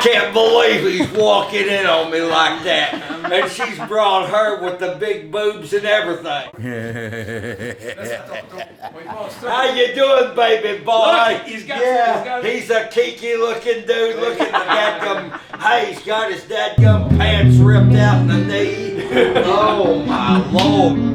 can't believe he's walking in on me like that. And she's brought her with the big boobs and everything. How you doing, baby boy? Look, he's a kiki looking dude. Look at the dadgum. Hey, he's got his dadgum pants ripped out in the knee. Oh my Lord.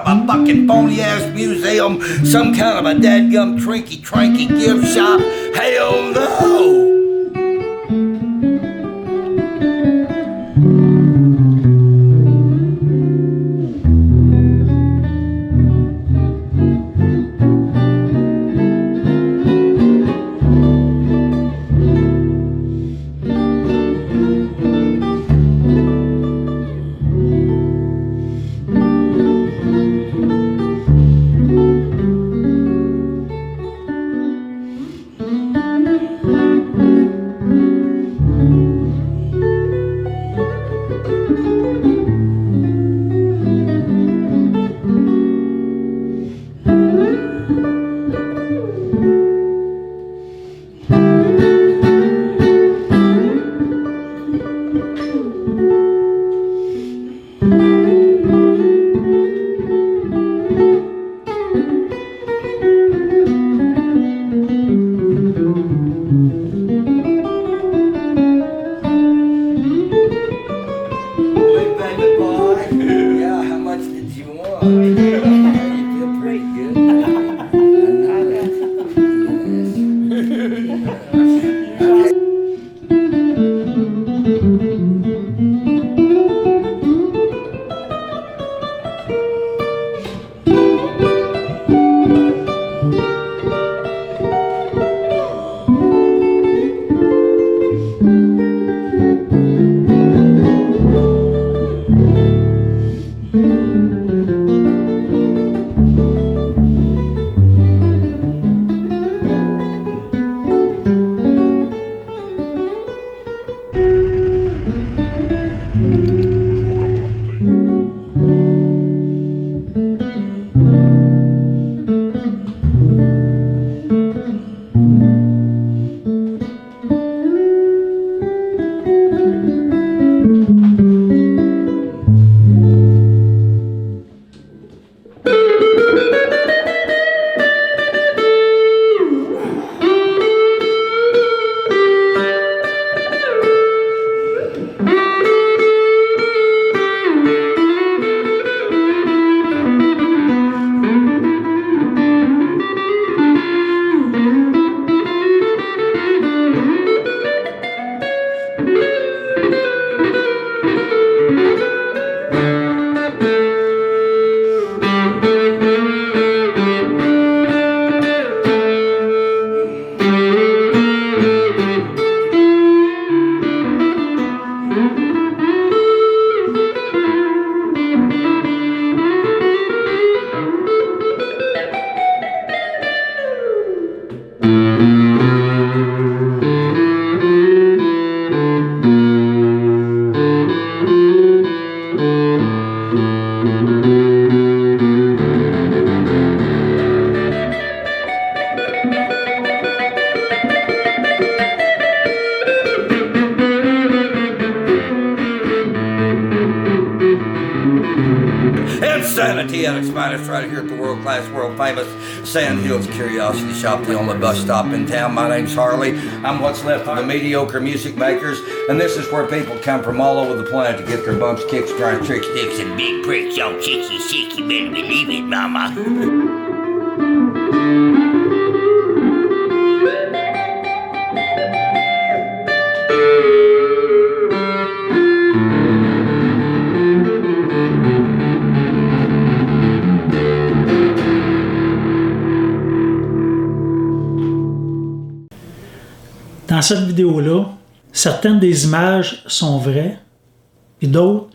A fucking phony ass museum, some kind of a dadgum trinky tranky gift shop. Hell no! Insanity at its finest right here at the world-class, world-famous Sand Hills Curiosity Shop, the only bus stop in town. My name's Harley. I'm what's left of the mediocre music makers, and this is where people come from all over the planet to get their bumps, kicks, giant tricks, dicks, and big pricks. Yo, chicky, chicky, better believe it, mama. Dans cette vidéo-là, Certaines des images sont vraies et d'autres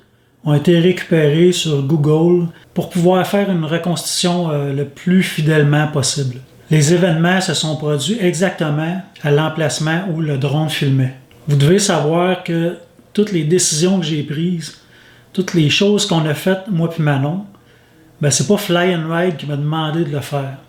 ont été récupérées sur Google pour pouvoir faire une reconstitution le plus fidèlement possible. Les événements se sont produits exactement à l'emplacement où le drone filmait. Vous devez savoir que toutes les décisions que j'ai prises, toutes les choses qu'on a faites, moi puis Manon, ben c'est pas Fly and Ride qui m'a demandé de le faire.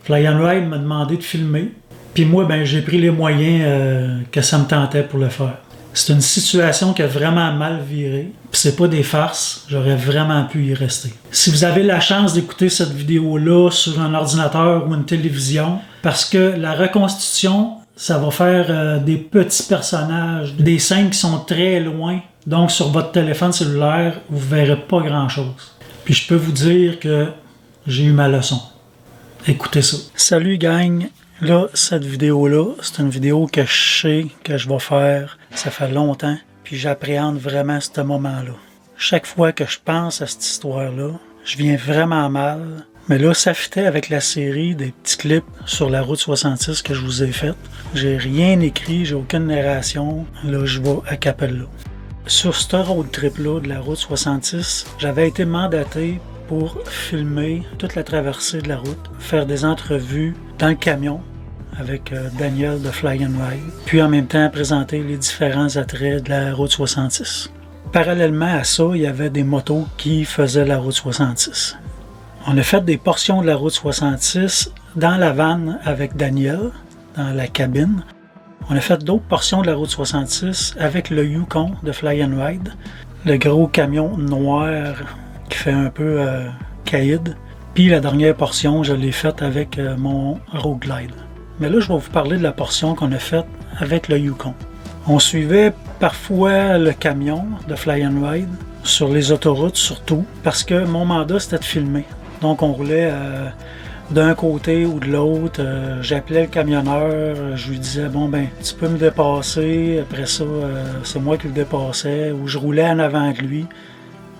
Fly and Ride m'a demandé de filmer, puis moi, ben j'ai pris les moyens que ça me tentait pour le faire. C'est une situation qui a vraiment mal viré, puis c'est pas des farces, j'aurais vraiment pu y rester. Si vous avez la chance d'écouter cette vidéo-là sur un ordinateur ou une télévision, parce que la reconstitution, ça va faire des petits personnages, des scènes qui sont très loin, donc sur votre téléphone cellulaire, vous verrez pas grand-chose. Puis je peux vous dire que j'ai eu ma leçon. Écoutez ça. Salut gang! Là, cette vidéo-là, c'est une vidéo que je sais que je vais faire. Ça fait longtemps, puis j'appréhende vraiment ce moment-là. Chaque fois que je pense à cette histoire-là, je viens vraiment mal. Mais là, ça fitait avec la série des petits clips sur la route 66 que je vous ai faite. J'ai rien écrit, j'ai aucune narration. Là, je vais à Capella. Sur ce road trip-là de la route 66, j'avais été mandaté pour filmer toute la traversée de la route, faire des entrevues dans le camion avec Daniel de Fly and Ride, puis en même temps présenter les différents attraits de la route 66. Parallèlement à ça, il y avait des motos qui faisaient la route 66. On a fait des portions de la route 66 dans la vanne avec Daniel, dans la cabine. On a fait d'autres portions de la route 66 avec le Yukon de Fly and Ride, le gros camion noir qui fait un peu caïd. Puis la dernière portion, je l'ai faite avec mon Road Glide. Mais là, je vais vous parler de la portion qu'on a faite avec le Yukon. On suivait parfois le camion de Fly and Ride, sur les autoroutes surtout, parce que mon mandat c'était de filmer. Donc on roulait d'un côté ou de l'autre, j'appelais le camionneur, je lui disais bon ben tu peux me dépasser, après ça c'est moi qui le dépassais, ou je roulais en avant de lui.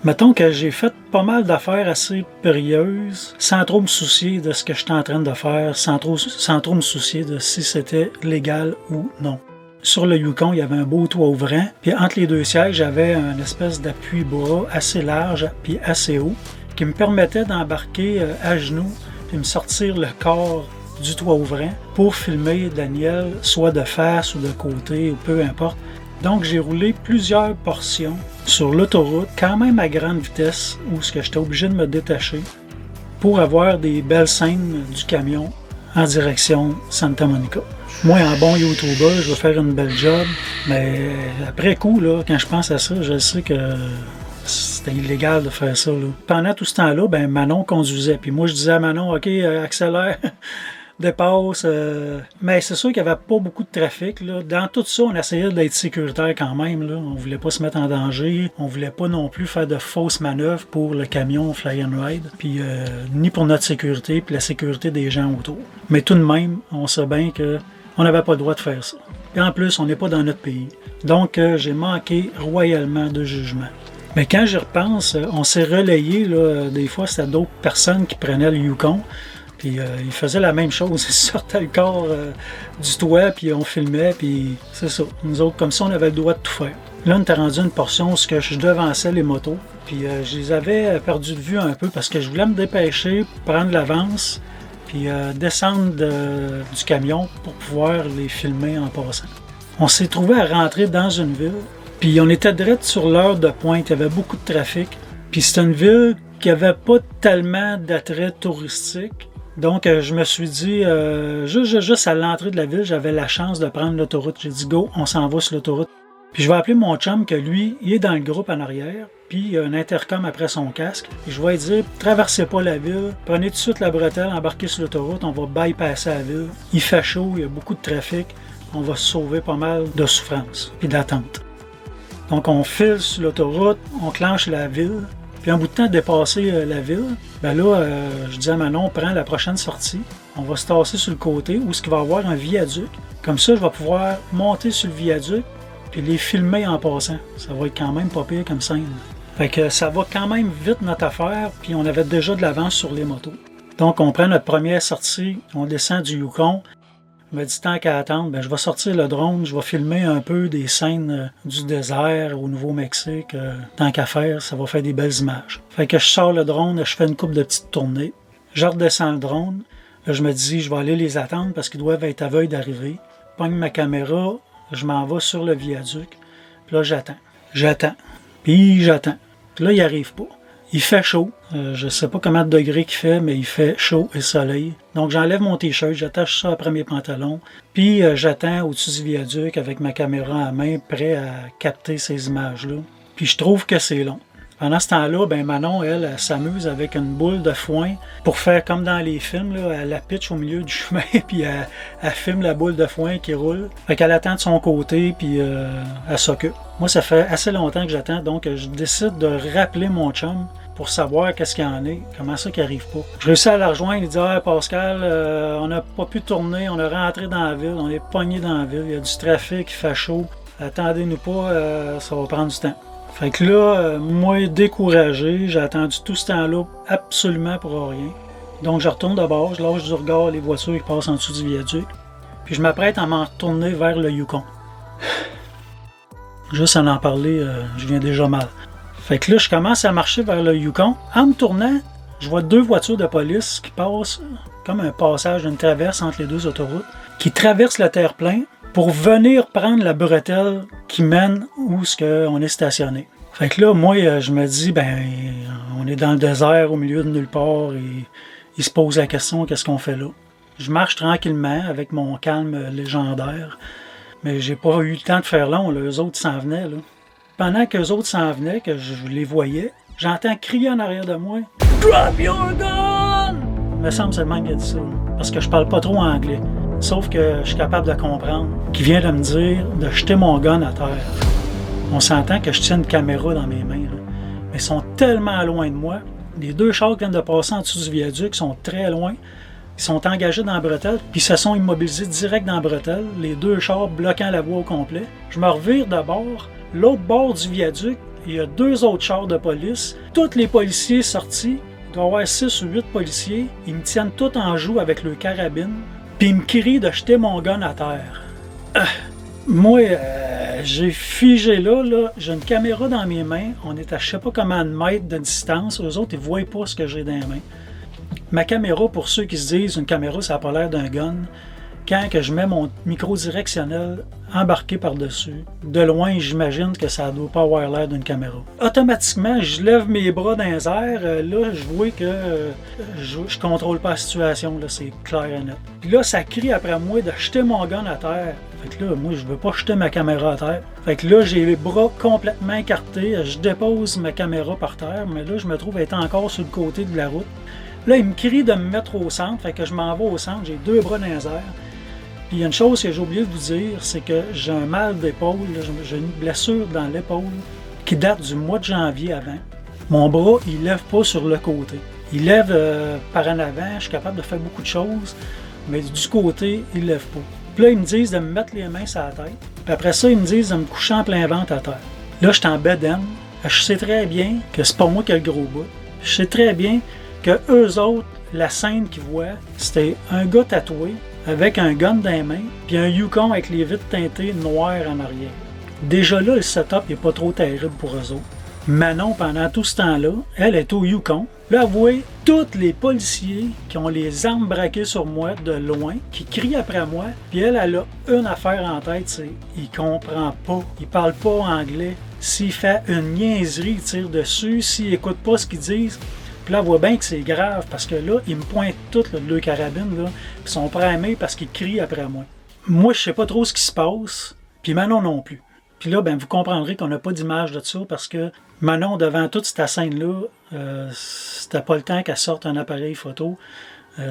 Mettons que j'ai fait pas mal d'affaires assez périlleuses, sans trop me soucier de ce que j'étais en train de faire, sans trop me soucier de si c'était légal ou non. Sur le Yukon, il y avait un beau toit ouvrant, puis entre les deux sièges, j'avais une espèce d'appui-bras assez large puis assez haut, qui me permettait d'embarquer à genoux puis me sortir le corps du toit ouvrant pour filmer Daniel, soit de face ou de côté, ou peu importe. Donc j'ai roulé plusieurs portions sur l'autoroute, quand même à grande vitesse, où j'étais obligé de me détacher pour avoir des belles scènes du camion en direction Santa Monica. Moi, en bon YouTuber, je vais faire une belle job, mais après coup, là, quand je pense à ça, je sais que c'était illégal de faire ça. Là. Pendant tout ce temps-là, ben, Manon conduisait. Puis moi, je disais à Manon, OK, accélère, dépasse. Mais c'est sûr qu'il n'y avait pas beaucoup de trafic. Là. Dans tout ça, on essayait d'être sécuritaire quand même. Là. On ne voulait pas se mettre en danger. On ne voulait pas non plus faire de fausses manœuvres pour le camion Fly and Ride. Puis ni pour notre sécurité, puis la sécurité des gens autour. Mais tout de même, on sait bien qu'on n'avait pas le droit de faire ça. Et en plus, on n'est pas dans notre pays. Donc, j'ai manqué royalement de jugement. Mais quand j'y repense, on s'est relayé, là, des fois, c'était d'autres personnes qui prenaient le Yukon, puis ils faisaient la même chose, ils sortaient le corps du toit, puis on filmait, puis c'est ça. Nous autres, comme ça, on avait le droit de tout faire. Là, on était rendu une portion où je devançais les motos, puis je les avais perdu de vue un peu parce que je voulais me dépêcher, prendre l'avance, puis descendre du camion pour pouvoir les filmer en passant. On s'est trouvé à rentrer dans une ville, puis on était direct sur l'heure de pointe, il y avait beaucoup de trafic. Puis c'était une ville qui n'avait pas tellement d'attrait touristique. Donc je me suis dit, juste à l'entrée de la ville, j'avais la chance de prendre l'autoroute. J'ai dit go, on s'en va sur l'autoroute. Puis je vais appeler mon chum que lui, il est dans le groupe en arrière, puis il a un intercom après son casque. Et je vais lui dire, traversez pas la ville, prenez tout de suite la bretelle, embarquez sur l'autoroute, on va bypasser la ville. Il fait chaud, il y a beaucoup de trafic, on va se sauver pas mal de souffrance et d'attente. Donc on file sur l'autoroute, on clenche la ville, puis en bout de temps de dépasser la ville, ben là, je dis à Manon, on prend la prochaine sortie, on va se tasser sur le côté où il va y avoir un viaduc. Comme ça, je vais pouvoir monter sur le viaduc puis les filmer en passant. Ça va être quand même pas pire comme scène. Fait que ça va quand même vite notre affaire, puis on avait déjà de l'avance sur les motos. Donc on prend notre première sortie, on descend du Yukon. Je me dis, tant qu'à attendre, ben, je vais sortir le drone, je vais filmer un peu des scènes du désert au Nouveau-Mexique. Tant qu'à faire, ça va faire des belles images. Fait que je sors le drone, je fais une couple de petites tournées. Je redescends le drone. Là, je me dis, je vais aller les attendre parce qu'ils doivent être à veille d'arriver. Je pogne ma caméra, je m'en vais sur le viaduc. Puis là, j'attends. Puis j'attends. Puis là, il n'arrive pas. Il fait chaud. Je ne sais pas combien de degrés qu'il fait, mais il fait chaud et soleil. Donc, j'enlève mon t-shirt, j'attache ça après mes pantalons. Puis, j'attends au-dessus du viaduc avec ma caméra à main, prêt à capter ces images-là. Puis, je trouve que c'est long. Pendant ce temps-là, ben Manon, elle s'amuse avec une boule de foin pour faire comme dans les films. Là, elle la pitche au milieu du chemin, puis elle filme la boule de foin qui roule. Fait qu'elle attend de son côté, puis elle s'occupe. Moi, ça fait assez longtemps que j'attends, donc je décide de rappeler mon chum pour savoir qu'est-ce qu'il y en est, comment ça qu'il n'arrive pas. Je réussis à la rejoindre, il dit « Ah, Pascal, on n'a pas pu tourner, on est rentré dans la ville, on est pogné dans la ville, il y a du trafic, il fait chaud, attendez-nous pas, ça va prendre du temps. » Fait que là, moi, découragé, j'ai attendu tout ce temps-là absolument pour rien. Donc, je retourne d'abord, je lâche du regard les voitures qui passent en dessous du viaduc, puis je m'apprête à m'en retourner vers le Yukon. Juste à en parler, je viens déjà mal. Fait que là, je commence à marcher vers le Yukon. En me tournant, je vois 2 voitures de police qui passent comme un passage, une traverse entre les 2 autoroutes, qui traversent le terre-plein pour venir prendre la bretelle qui mène où on est stationné. Fait que là, moi, je me dis, ben, on est dans le désert, au milieu de nulle part, et il se pose la question, qu'est-ce qu'on fait là? Je marche tranquillement avec mon calme légendaire, mais j'ai pas eu le temps de faire long, là, eux autres s'en venaient, là. Pendant qu'eux autres s'en venaient, que je les voyais, j'entends crier en arrière de moi « Drop your gun! » Il me semble que c'est le même qui a dit ça, parce que je parle pas trop anglais. Sauf que je suis capable de comprendre qu'il vient de me dire de jeter mon gun à terre. On s'entend que je tiens une caméra dans mes mains, là. Mais ils sont tellement loin de moi. Les 2 chars qui viennent de passer en dessous du viaduc sont très loin. Ils sont engagés dans la bretelle, puis ils se sont immobilisés direct dans la bretelle, les 2 chars bloquant la voie au complet. Je me revire de bord. L'autre bord du viaduc, il y a 2 autres chars de police. Tous les policiers sortis, il doit y avoir 6 ou 8 policiers. Ils me tiennent tous en joue avec leur carabine. Puis ils me crient de jeter mon gun à terre. Moi, j'ai figé là, j'ai une caméra dans mes mains. On est à je sais pas combien de mètres de distance. Eux autres, ils ne voient pas ce que j'ai dans les mains. Ma caméra, pour ceux qui se disent, une caméra, ça n'a pas l'air d'un gun. Quand que je mets mon micro directionnel embarqué par-dessus, de loin, j'imagine que ça ne doit pas avoir l'air d'une caméra. Automatiquement, je lève mes bras dans les airs. Là, je vois que je contrôle pas la situation. Là, c'est clair et net. Puis là, ça crie après moi de jeter mon gun à terre. Fait que là, moi, je veux pas jeter ma caméra à terre. Fait que là, j'ai les bras complètement écartés. Je dépose ma caméra par terre, mais là, je me trouve être encore sur le côté de la route. Là, il me crie de me mettre au centre. Fait que je m'en vais au centre. J'ai 2 bras dans les airs. Puis il y a une chose que j'ai oublié de vous dire, c'est que j'ai un mal d'épaule, j'ai une blessure dans l'épaule qui date du mois de janvier avant. Mon bras, il lève pas sur le côté. Il lève par en avant, je suis capable de faire beaucoup de choses, mais du côté, il lève pas. Puis là, ils me disent de me mettre les mains sur la tête. Puis après ça, ils me disent de me coucher en plein ventre à terre. Là, je suis en bedaine. Je sais très bien que c'est pas moi qui ai le gros bout. Je sais très bien que eux autres, la scène qu'ils voient, c'était un gars tatoué avec un gun dans les mains, puis un Yukon avec les vitres teintées noires en arrière. Déjà là, le setup n'est pas trop terrible pour eux autres. Manon, pendant tout ce temps-là, elle est au Yukon. Là, vous voyez tous les policiers qui ont les armes braquées sur moi de loin, qui crient après moi, puis elle a une affaire en tête, c'est il comprend pas, il parle pas anglais. S'il fait une niaiserie, il tire dessus, s'il écoute pas ce qu'ils disent. Puis là, on voit bien que c'est grave, parce que là, ils me pointent toutes, le carabine, là, puis ils sont prêts à aimer parce qu'ils crient après moi. Moi, je sais pas trop ce qui se passe, puis Manon non plus. Puis là, ben, vous comprendrez qu'on n'a pas d'image de ça, parce que Manon, devant toute cette scène-là, c'était pas le temps qu'elle sorte un appareil photo.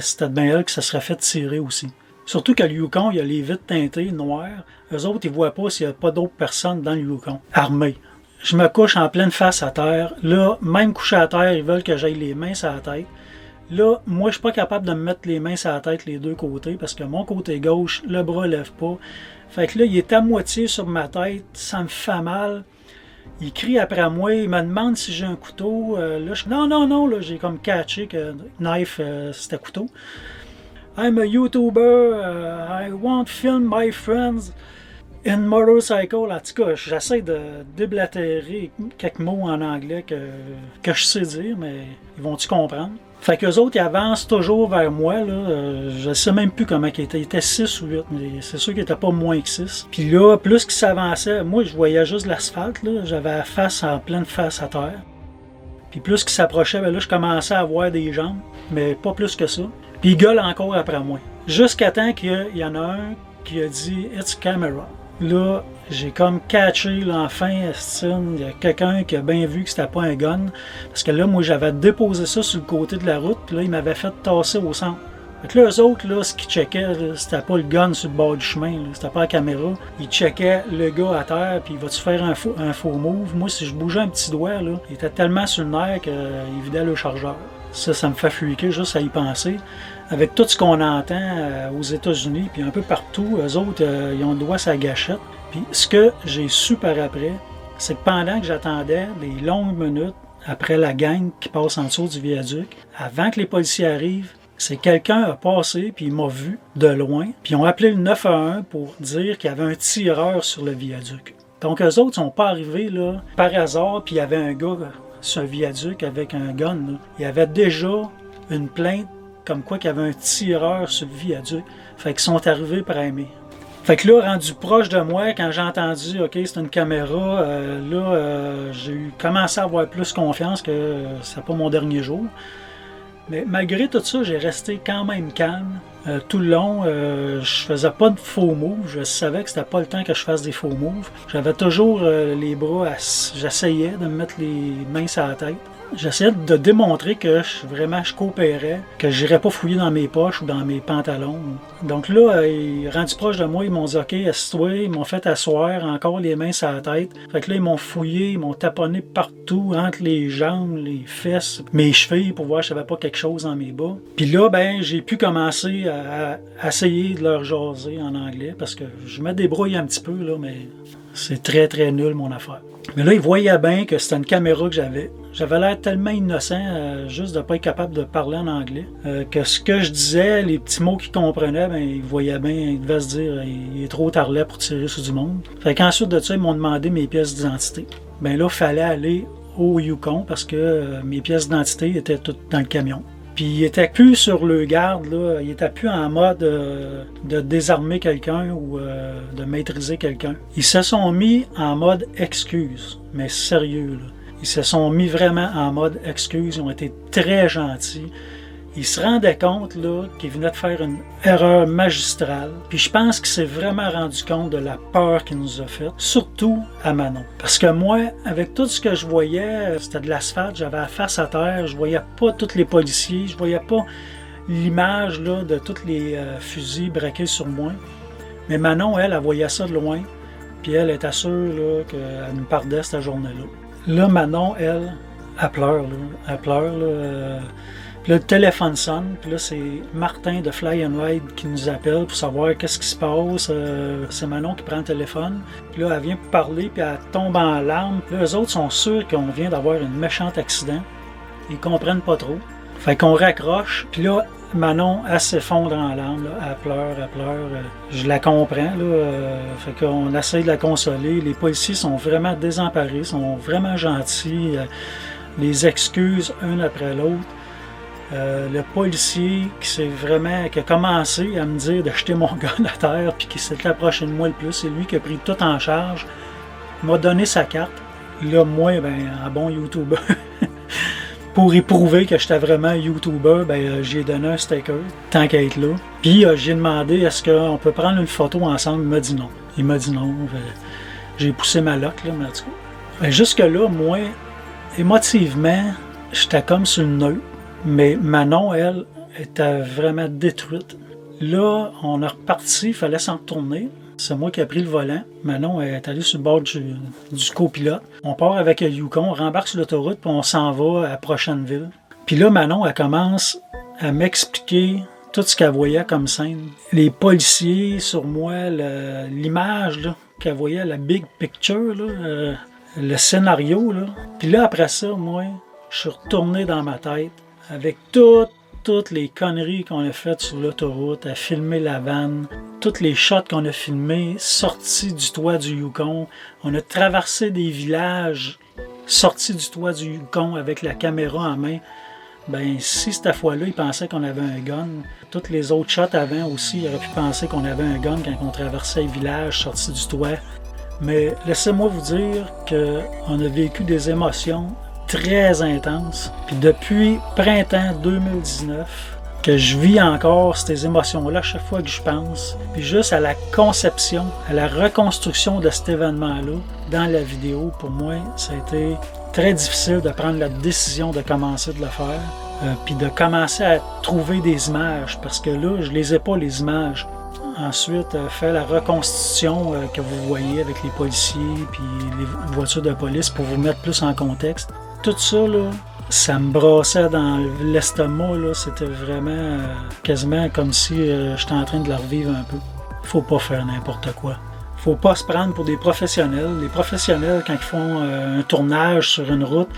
C'était bien elle que ça serait fait tirer aussi. Surtout qu'à Yukon, il y a les vitres teintées noires. Eux autres, ils voient pas s'il n'y a pas d'autres personnes dans le Yukon, armées. Je me couche en pleine face à terre. Là, même couché à terre, ils veulent que j'aille les mains sur la tête. Là, moi, je suis pas capable de me mettre les mains sur la tête les 2 côtés parce que mon côté gauche, le bras lève pas. Fait que là, il est à moitié sur ma tête. Ça me fait mal. Il crie après moi. Il me demande si j'ai un couteau. Là, non, là, j'ai comme catché que knife, c'était couteau. I'm a YouTuber, I want to film my friends in motorcycle. En tout cas, j'essaie de déblatérer quelques mots en anglais que je sais dire, mais ils vont-tu comprendre? Fait qu'eux autres, ils avancent toujours vers moi, là. Je sais même plus comment ils étaient. Ils étaient 6 ou 8, mais c'est sûr qu'ils étaient pas moins que 6. Puis là, plus qu'ils s'avançaient, moi, je voyais juste l'asphalte, là. J'avais la face en pleine face à terre. Puis plus qu'ils s'approchaient, ben là, je commençais à voir des jambes, mais pas plus que ça. Puis ils gueulent encore après moi. Jusqu'à temps qu'il y en a un qui a dit « It's camera ». Là, j'ai comme catché l'enfant, il y a quelqu'un qui a bien vu que c'était pas un gun. Parce que là, moi, j'avais déposé ça sur le côté de la route, puis là, il m'avait fait tasser au centre. Fait que là, eux autres, là, ce qu'ils checkaient, là, c'était pas le gun sur le bord du chemin, là, c'était pas la caméra. Ils checkaient le gars à terre, puis il va-tu faire un faux move? Moi, si je bougeais un petit doigt, là, il était tellement sur le nerf qu'il vidait le chargeur. Ça me fait fliquer juste à y penser. Avec tout ce qu'on entend aux États-Unis, puis un peu partout, eux autres, ils ont le doigt sur la gâchette. Puis ce que j'ai su par après, c'est que pendant que j'attendais les longues minutes après la gang qui passe en dessous du viaduc, avant que les policiers arrivent, c'est quelqu'un a passé, puis il m'a vu de loin, puis ils ont appelé le 911 pour dire qu'il y avait un tireur sur le viaduc. Donc eux autres ne sont pas arrivés là, par hasard, puis il y avait un gars sur un viaduc avec un gun. Là. Il y avait déjà une plainte comme quoi qu'il y avait un tireur sur le viaduc. Fait qu'ils sont arrivés premier. Fait que là, rendu proche de moi, quand j'ai entendu « OK, c'est une caméra », j'ai commencé à avoir plus confiance que c'est pas mon dernier jour. Mais malgré tout ça, j'ai resté quand même calme. Tout le long, je faisais pas de faux moves. Je savais que c'était pas le temps que je fasse des faux moves. J'avais toujours les bras, j'essayais de me mettre les mains sur la tête. J'essayais de démontrer que je coopérais, que je n'irais pas fouiller dans mes poches ou dans mes pantalons. Donc là, rendus proche de moi, ils m'ont dit « OK, assis-toi », ils m'ont fait asseoir, encore les mains sur la tête. Fait que là, ils m'ont fouillé, ils m'ont taponné partout, entre les jambes, les fesses, mes chevilles, pour voir si j'avais pas quelque chose dans mes bas. Puis là, ben, j'ai pu commencer à essayer de leur jaser en anglais, parce que je me débrouille un petit peu, là, mais c'est très, très nul, mon affaire. Mais là, ils voyaient bien que c'était une caméra que j'avais. J'avais l'air tellement innocent, juste de ne pas être capable de parler en anglais, que ce que je disais, les petits mots qu'ils comprenaient, ben, ils voyaient bien, ils devaient se dire il est trop tarlet pour tirer sur du monde. Fait qu'ensuite de ça, ils m'ont demandé mes pièces d'identité. Ben là, il fallait aller au Yukon parce que mes pièces d'identité étaient toutes dans le camion. Puis il était plus sur le garde, là. Il était plus en mode de désarmer quelqu'un ou de maîtriser quelqu'un. Ils se sont mis en mode excuse, mais sérieux, là. Ils se sont mis vraiment en mode excuse, ils ont été très gentils. Ils se rendaient compte là, qu'ils venaient de faire une erreur magistrale. Puis je pense qu'il s'est vraiment rendu compte de la peur qu'il nous a faite, surtout à Manon. Parce que moi, avec tout ce que je voyais, c'était de l'asphalte, j'avais la face à terre, je voyais pas tous les policiers, je voyais pas l'image là, de tous les fusils braqués sur moi. Mais Manon, elle voyait ça de loin, puis elle était sûre là, qu'elle nous pardait cette journée-là. Là, Manon, elle pleure, là. Elle pleure, là. Puis là, le téléphone sonne, puis là, c'est Martin de Fly and Ride qui nous appelle pour savoir qu'est-ce qui se passe. C'est Manon qui prend le téléphone. Puis là, elle vient pour parler, puis elle tombe en larmes. Puis là, eux autres sont sûrs qu'on vient d'avoir un méchant accident. Ils comprennent pas trop. Fait qu'on raccroche, puis là, Manon, elle s'effondre en larmes, là. Elle pleure. Je la comprends, là. Fait qu'on essaie de la consoler. Les policiers sont vraiment désemparés, sont vraiment gentils. Les excuses un après l'autre. Le policier qui a commencé à me dire de jeter mon gun à terre puis qui s'est approché de moi le plus, c'est lui qui a pris tout en charge, m'a donné sa carte. Là, moi, ben, un bon YouTuber, pour y prouver que j'étais vraiment YouTuber, ben, j'ai donné un sticker, tant qu'à être là. Puis j'ai demandé est-ce qu'on peut prendre une photo ensemble, il m'a dit non. J'ai poussé ma loque, là, mais en tout cas. Ben, jusque-là, moi, émotivement, j'étais comme sur le nœud. Mais Manon, elle, était vraiment détruite. Là, on est reparti, il fallait s'en retourner. C'est moi qui ai pris le volant. Manon est allée sur le bord du copilote. On part avec le Yukon, on rembarque sur l'autoroute, puis on s'en va à la prochaine ville. Puis là, Manon, elle commence à m'expliquer tout ce qu'elle voyait comme scène. Les policiers sur moi, l'image là, qu'elle voyait, la big picture, là, le scénario. Là. Puis là, après ça, moi, je suis retourné dans ma tête avec tout toutes les conneries qu'on a faites sur l'autoroute, à filmer la vanne, toutes les shots qu'on a filmés, sortis du toit du Yukon. On a traversé des villages, sortis du toit du Yukon avec la caméra en main. Ben, si cette fois-là, ils pensaient qu'on avait un gun, toutes les autres shots avant aussi, ils auraient pu penser qu'on avait un gun quand on traversait les villages, sortis du toit. Mais laissez-moi vous dire qu'on a vécu des émotions très intenses. Puis depuis printemps 2019, que je vis encore ces émotions-là à chaque fois que je pense. Puis juste à la conception, à la reconstruction de cet événement-là dans la vidéo, pour moi, ça a été très difficile de prendre la décision de commencer de le faire. Puis de commencer à trouver des images, parce que là, je les ai pas, les images. Ensuite, faire la reconstitution que vous voyez avec les policiers puis les voitures de police pour vous mettre plus en contexte. Tout ça, là, ça me brassait dans l'estomac. Là. C'était vraiment quasiment comme si j'étais en train de la revivre un peu. Faut pas faire n'importe quoi. Faut pas se prendre pour des professionnels. Les professionnels, quand ils font un tournage sur une route,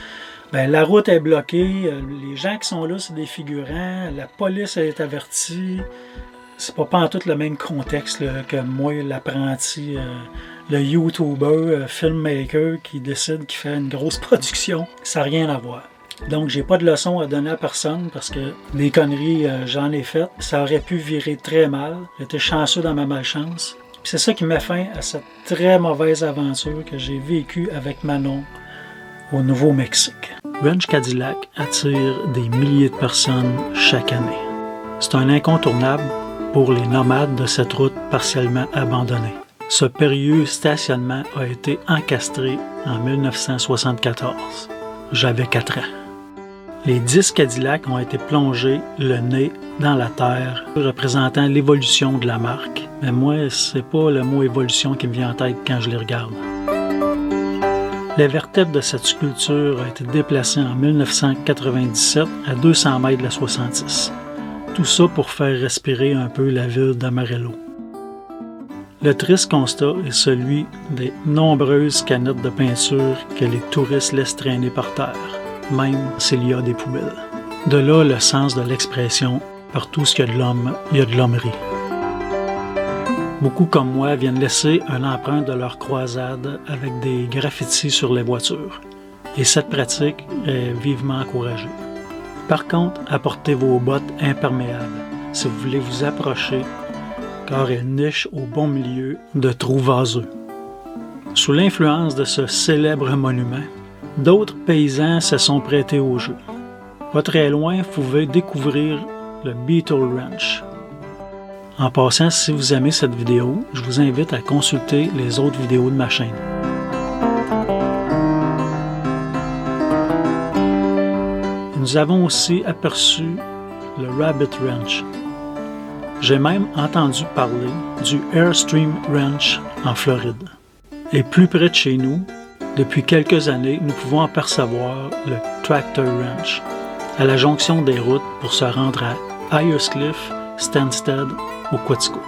ben, la route est bloquée. Les gens qui sont là, c'est des figurants. La police est avertie. C'est pas en tout le même contexte là, que moi, l'apprenti, le YouTuber, filmmaker qui décide qu'il fait une grosse production. Ça n'a rien à voir. Donc, j'ai pas de leçon à donner à personne parce que des conneries, j'en ai faites. Ça aurait pu virer très mal. J'étais chanceux dans ma malchance. Puis c'est ça qui met fin à cette très mauvaise aventure que j'ai vécue avec Manon au Nouveau-Mexique. Ranch Cadillac attire des milliers de personnes chaque année. C'est un incontournable pour les nomades de cette route partiellement abandonnée. Ce périlleux stationnement a été encastré en 1974. J'avais 4 ans. Les 10 Cadillacs ont été plongés le nez dans la terre, représentant l'évolution de la marque. Mais moi, c'est pas le mot évolution qui me vient en tête quand je les regarde. Les vertèbres de cette sculpture ont été déplacées en 1997 à 200 mètres de la 66. Tout ça pour faire respirer un peu la ville d'Amarillo. Le triste constat est celui des nombreuses canettes de peinture que les touristes laissent traîner par terre, même s'il y a des poubelles. De là le sens de l'expression « partout où il y a de l'homme, il y a de l'hommerie ». Beaucoup comme moi viennent laisser une empreinte de leur croisade avec des graffitis sur les voitures. Et cette pratique est vivement encouragée. Par contre, apportez vos bottes imperméables si vous voulez vous approcher, car elles nichent au bon milieu de trous vaseux. Sous l'influence de ce célèbre monument, d'autres paysans se sont prêtés au jeu. Pas très loin, vous pouvez découvrir le Beetle Ranch. En passant, si vous aimez cette vidéo, je vous invite à consulter les autres vidéos de ma chaîne. Nous avons aussi aperçu le Rabbit Ranch. J'ai même entendu parler du Airstream Ranch en Floride. Et plus près de chez nous, depuis quelques années, nous pouvons apercevoir le Tractor Ranch, à la jonction des routes pour se rendre à Ayerscliff, Stansted ou Quaticook.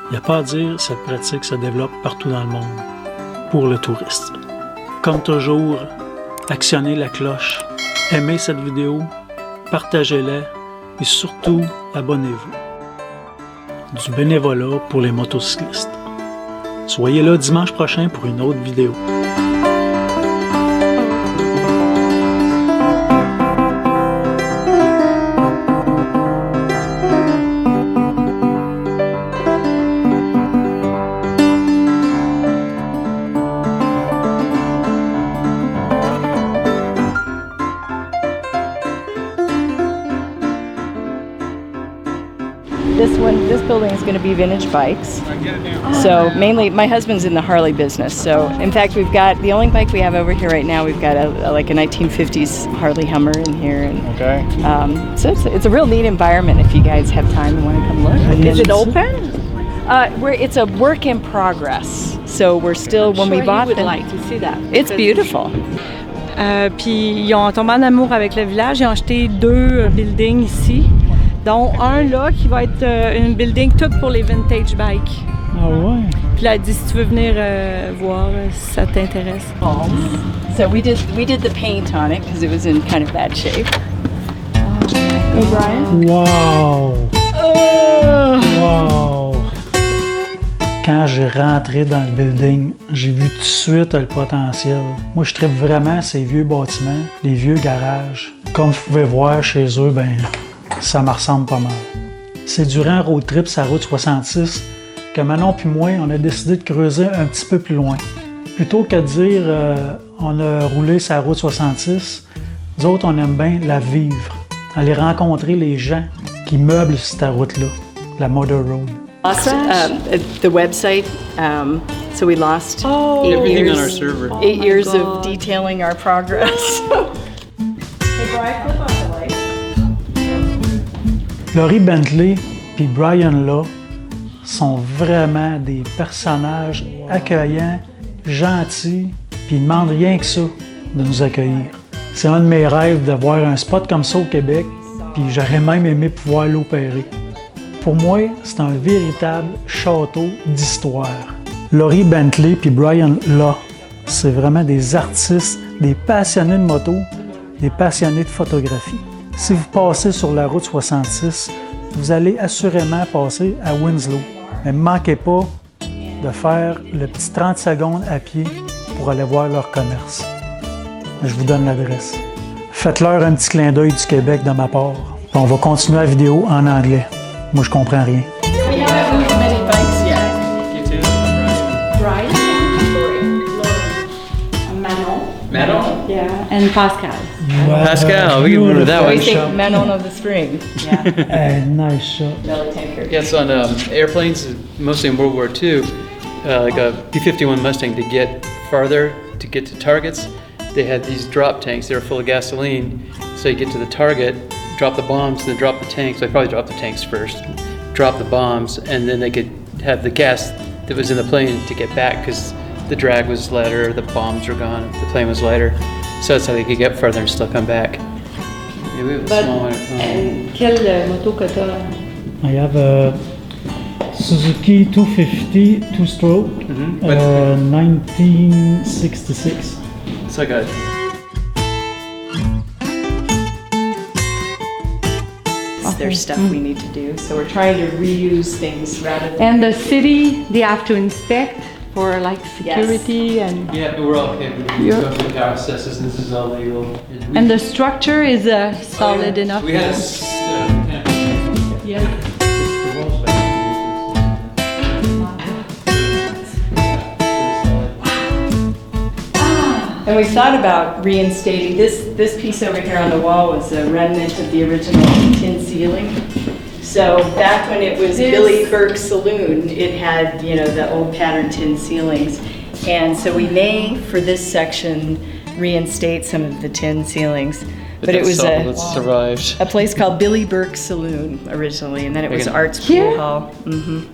Il n'y a pas à dire, cette pratique se développe partout dans le monde pour le touriste. Comme toujours, actionnez la cloche, aimez cette vidéo, partagez-la et surtout, abonnez-vous. Du bénévolat pour les motocyclistes. Soyez là dimanche prochain pour une autre vidéo. This building is going to be vintage bikes. So mainly, my husband's in the Harley business. So in fact, we've got the only bike we have over here right now. We've got like a 1950s Harley Hummer in here, and okay. So it's a real neat environment if you guys have time and want to come look. Is it open? It's a work in progress. So we're still when we bought would them. like to see that. It's beautiful. Puis ils ont tombé en amour avec le village. Ils ont acheté 2 buildings ici, dont un là qui va être une building toute pour les vintage bikes. Ah ouais? Puis là, elle dit si tu veux venir voir, si ça t'intéresse. So we did the paint on it because it was in kind of bad shape. Hey Brian. Wow! Wow! Quand j'ai rentré dans le building, j'ai vu tout de suite le potentiel. Moi, je tripe vraiment ces vieux bâtiments, les vieux garages. Comme vous pouvez voir chez eux, ben, ça me ressemble pas mal. C'est durant un road trip sur la route 66 que Manon puis moi, on a décidé de creuser un petit peu plus loin. Plutôt que de dire on a roulé sur la route 66, nous autres, on aime bien la vivre. Aller rencontrer les gens qui meublent cette route-là, la Motor Road. Lost the website, so we lost Everything on our server. 8 years of detailing our progress. Hey Brian, flip on the light. Laurie Bentley puis Brian Law sont vraiment des personnages accueillants, gentils, puis ils demandent rien que ça de nous accueillir. C'est un de mes rêves de voir un spot comme ça au Québec, puis j'aurais même aimé pouvoir l'opérer. Pour moi, c'est un véritable château d'histoire. Laurie Bentley puis Brian Law, c'est vraiment des artistes, des passionnés de moto, des passionnés de photographie. Si vous passez sur la route 66, vous allez assurément passer à Winslow. Mais ne manquez pas de faire le petit 30 secondes à pied pour aller voir leur commerce. Je vous donne l'adresse. Faites-leur un petit clin d'œil du Québec de ma part. On va continuer la vidéo en anglais. Moi, je comprends rien. We haven't moved many bikes yet. You too? Brian. Manon. Manon? Yeah. And Pascal. Pascal, we can remember that We one. think Manon of the Spring. Yeah. Hey, nice shot. Belly tanker. Yes, on airplanes, mostly in World War II, like a P-51 Mustang, to get farther, to get to targets, they had these drop tanks. They were full of gasoline. So you get to the target, drop the bombs, then drop the tanks. They probably drop the tanks first, drop the bombs, and then they could have the gas that was in the plane to get back because the drag was lighter, the bombs were gone, the plane was lighter. So that's how they could get further and still come back. Yeah, we have a small one. Quelle moto que t'as? I have a Suzuki 250 two-stroke, 1966. It's like a There's stuff we need to do, so we're trying to reuse things rather than. And the city, they have to inspect for like security and yeah, but we're all okay. We Yeah. go through the power assessors and this is all legal. we- and the structure is solid enough. We had a Yeah. And we thought about reinstating this piece over here on the wall was a remnant of the original tin ceiling. So back when it was Billy Burke's Saloon, it had, you know, the old pattern tin ceilings. And so we may, for this section, reinstate some of the tin ceilings. But it was that's survived. a place called Billy Burke's Saloon originally, and then it was Again. Arts Here? Pool Hall.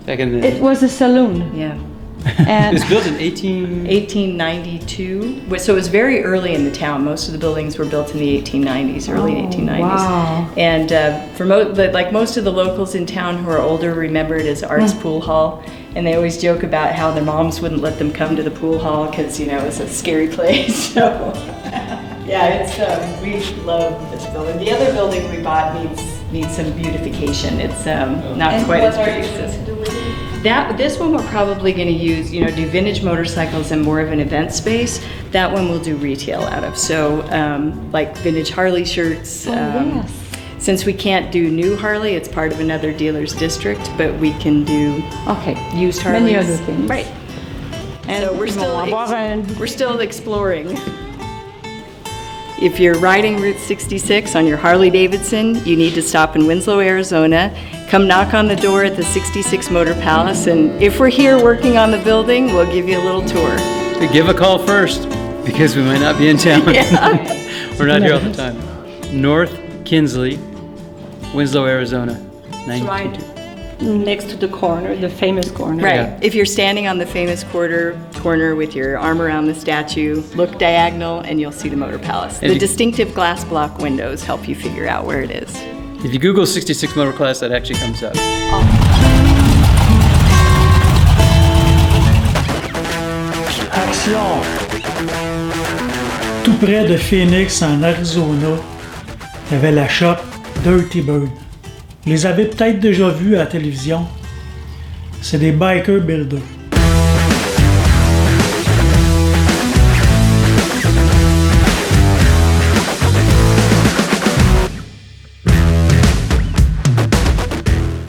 Back in the, It was a saloon. Yeah. it And was built in 1892. So it was very early in the town. Most of the buildings were built in the 1890s, early 1890s. wow. And like most of the locals in town who are older remember it as Arts Pool Hall. And they always joke about how their moms wouldn't let them come to the pool hall because, you know, it's a scary place. So, yeah, it's we love this building. The other building we bought needs some beautification. It's not quite as pretty as this. This one we're probably going to use, you know, do vintage motorcycles and more of an event space. That one we'll do retail out of. So, like vintage Harley shirts. yes. Since we can't do new Harley, it's part of another dealer's district, but we can do Okay. used Harleys. Many other things. Right. And so we're still exploring. If you're riding Route 66 on your Harley Davidson, you need to stop in Winslow, Arizona. Come knock on the door at the 66 Motor Palace, and if we're here working on the building, we'll give you a little tour. give a call first because we might not be in town. We're not here all the time. North Kinsley, Winslow, Arizona. 922. Next to the corner, the famous corner. Right. Yeah. If you're standing on the famous corner with your arm around the statue, look diagonal and you'll see the Motor Palace. And The you- distinctive glass block windows help you figure out where it is. If you Google 66 Motor Class, that actually comes up. Action! Tout près de Phoenix, en Arizona, il y avait la shop Dirty Bird. Vous les avez peut-être déjà vus à la télévision. C'est des biker builders.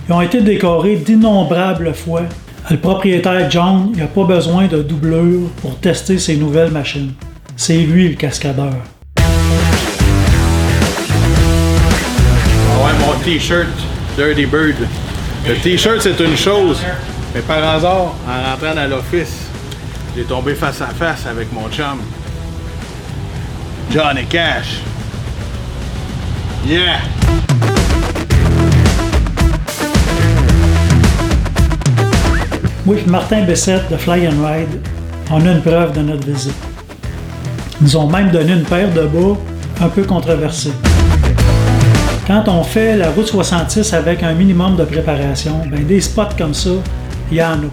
Ils ont été décorés d'innombrables fois. Le propriétaire John n'a pas besoin de doublure pour tester ses nouvelles machines. C'est lui le cascadeur. Ah ouais, mon t-shirt Dirty Bird. Le t-shirt c'est une chose, mais par hasard, en rentrant dans l'office, j'ai tombé face à face avec mon chum, Johnny Cash. Yeah! Moi et Martin Bessette de Fly and Ride, on a une preuve de notre visite. Ils nous ont même donné une paire de bas un peu controversée. Quand on fait la route 66 avec un minimum de préparation, ben des spots comme ça, il y en a.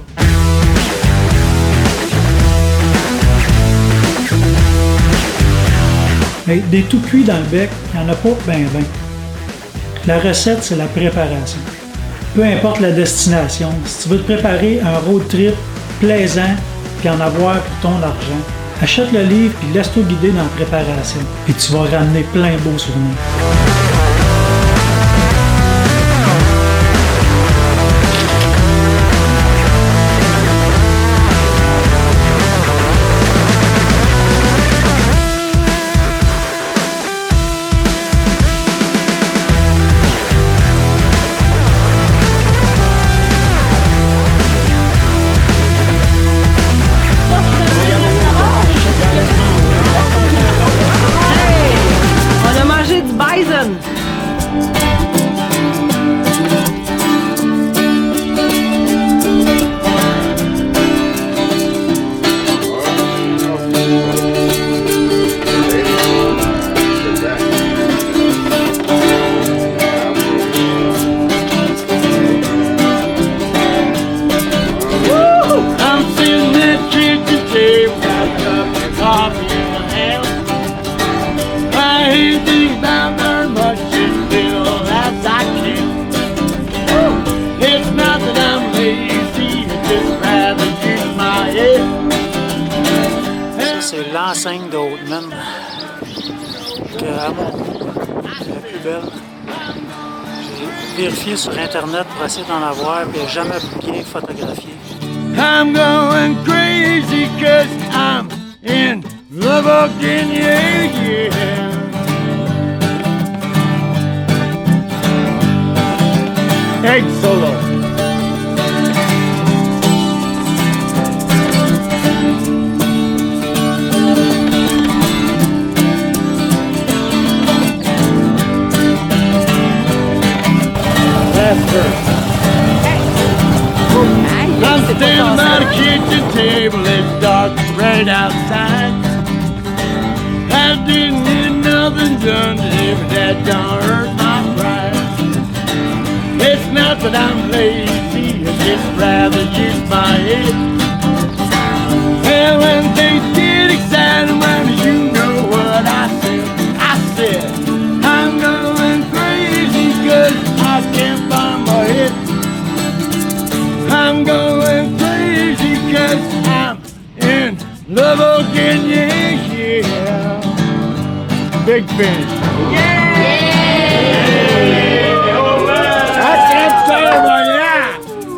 Mais des tout cuits dans le bec, il n'y en a pas ben. La recette, c'est la préparation. Peu importe la destination, si tu veux te préparer un road trip plaisant puis en avoir pour ton argent, achète le livre puis laisse-toi guider dans la préparation. Puis tu vas ramener plein de beaux souvenirs. C'est l'enseigne de Oatman, que à mon goût, c'est la plus belle. J'ai vérifié sur internet pour essayer d'en avoir, mais jamais bien photographié. I'm going crazy 'cause I'm in love again, yeah. Egg solo. I'm standing by the kitchen table, it's dark right outside. I didn't get nothing done today, but that don't hurt my pride. It's not that I'm lazy, I just rather use my head. And when things get exciting, well, you know what I said, I'm going crazy 'cause I can't find my head. I'm going crazy 'cause I'm in love again, yeah. Big finish. Yeah! That's that terrible, yeah!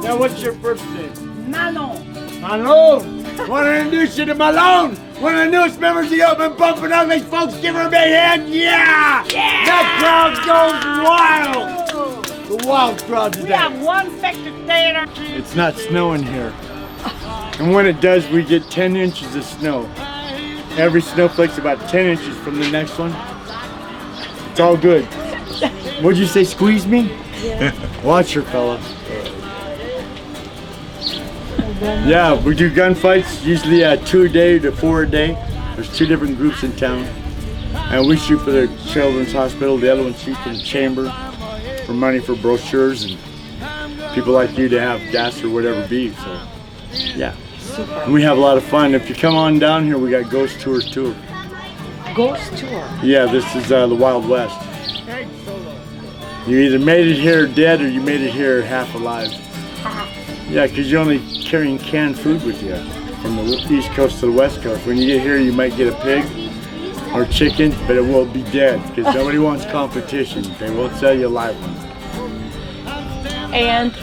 Now what's your first name? Manon. Malone! Want to introduce you to Malone? One of the newest members of the Open Bumpin' Uglies, folks, give her a big hand, yeah! Yeah! That crowd goes wild! The wild crowd today. We have one spectator. It's not snowing here. And when it does, we get 10 inches of snow. Every snowflake's about 10 inches from the next one. It's all good. What'd you say, squeeze me? Yeah. Watch her, fella. Yeah, we do gunfights, usually 2 a day to 4 a day. There's 2 different groups in town. And we shoot for the Children's Hospital, the other one shoots for the Chamber, for money for brochures and people like you to have gas or whatever be. So, yeah. Super. And we have a lot of fun. If you come on down here, we got ghost tours too. Ghost tour. Yeah, this is the Wild West. You either made it here dead or you made it here half alive. Yeah, because you're only carrying canned food with you from the East Coast to the West Coast. When you get here, you might get a pig or chicken, but it will be dead because nobody wants competition. They won't sell you a live one. And,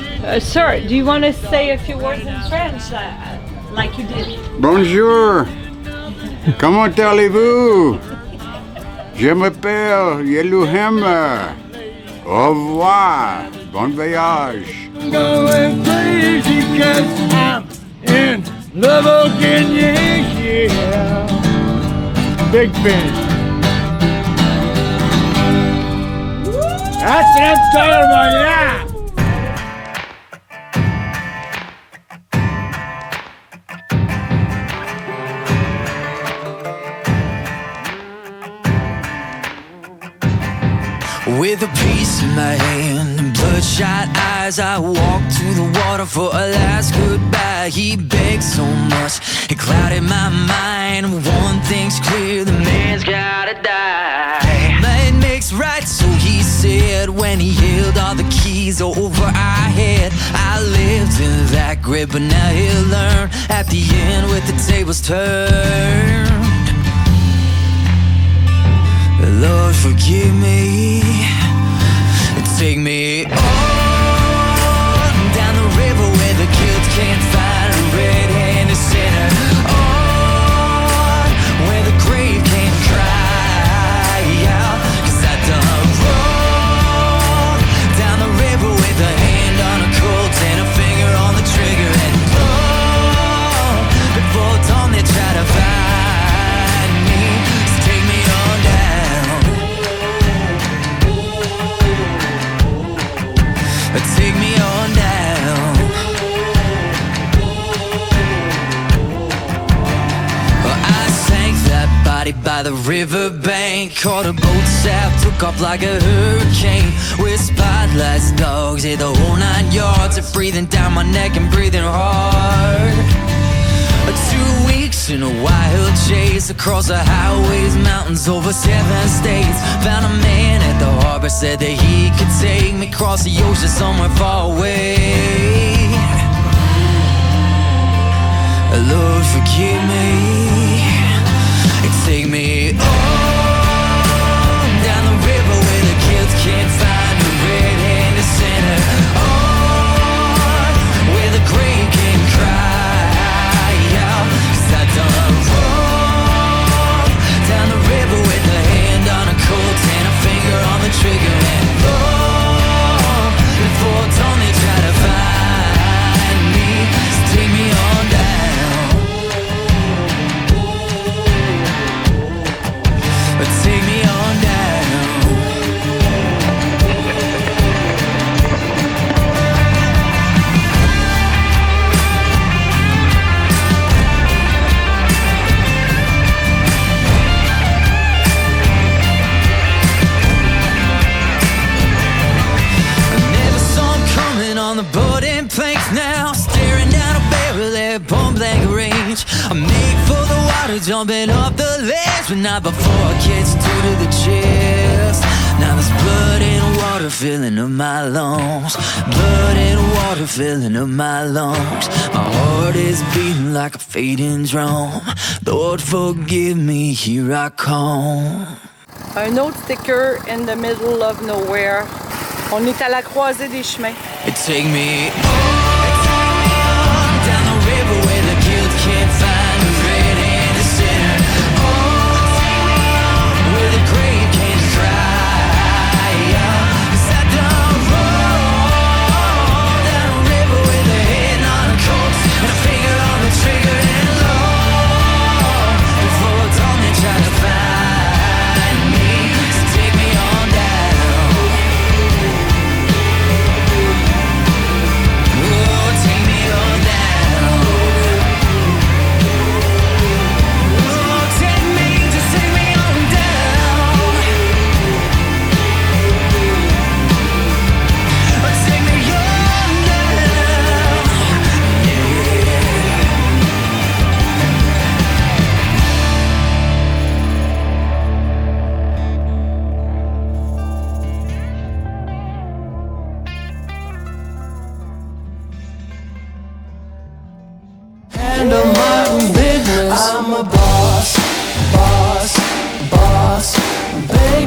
sir, do you want to say a few words in French like you did? Bonjour. Comment allez-vous? Je m'appelle Yellow Hammer. Au revoir. Bon voyage. I'm going crazy 'cause I'm in love again, yeah. Big finish. That's what I'm talking about, yeah. With a piece in my hand and bloodshot eyes, I walked to the water for a last goodbye. He begged so much, it clouded my mind. One thing's clear, the man's gotta die. Might makes right, so he said, when he held all the keys over our head. I lived in that grip, but now he'll learn at the end with the tables turned. Lord, forgive me. Take me on down the river where the guilt can't find a red-handed sinner. On where the grave can't cry out, 'cause I done wrong. Down the river with a hand on a Colt and a finger on the trigger. And long before dawn they try to find me. So take me on down. Take me on down. Well, I sank that body by the riverbank. Caught a boat south, took off like a hurricane. With spotlights, dogs, hit the whole 9 yards. Of breathing down my neck and breathing hard. 2 weeks in a wild chase across the highways, mountains over 7 states. Found a man at the harbor, said that he could take me across the ocean somewhere far away. Lord, forgive me. Take me on down the river where the guilt can't find a red-handed sinner. On where the grave can cry out, 'cause I done wrong. Down the river with a hand on a Colt and a finger on the trigger. And long before dawn they try to find me. So take me on down. Take me on down. I never saw him coming on the boarding planks now, staring down a barrel at point blank range. I make for the water, jumping off the ledge, but not before I catch two to the chest. Now there's blood and water filling up my lungs. Blood and water filling up my lungs. My heart is beating like a fading drum. Lord, forgive me, here I come. Un autre sticker in the middle of nowhere. On est à la croisée des chemins. Take me on down the river where the guilt can't find a red-handed sinner. On where the grave can't cry out, 'cause I done wrong. Down the river with a hand on a Colt and a finger on the trigger. And long before dawn they try to find me. So take me on down.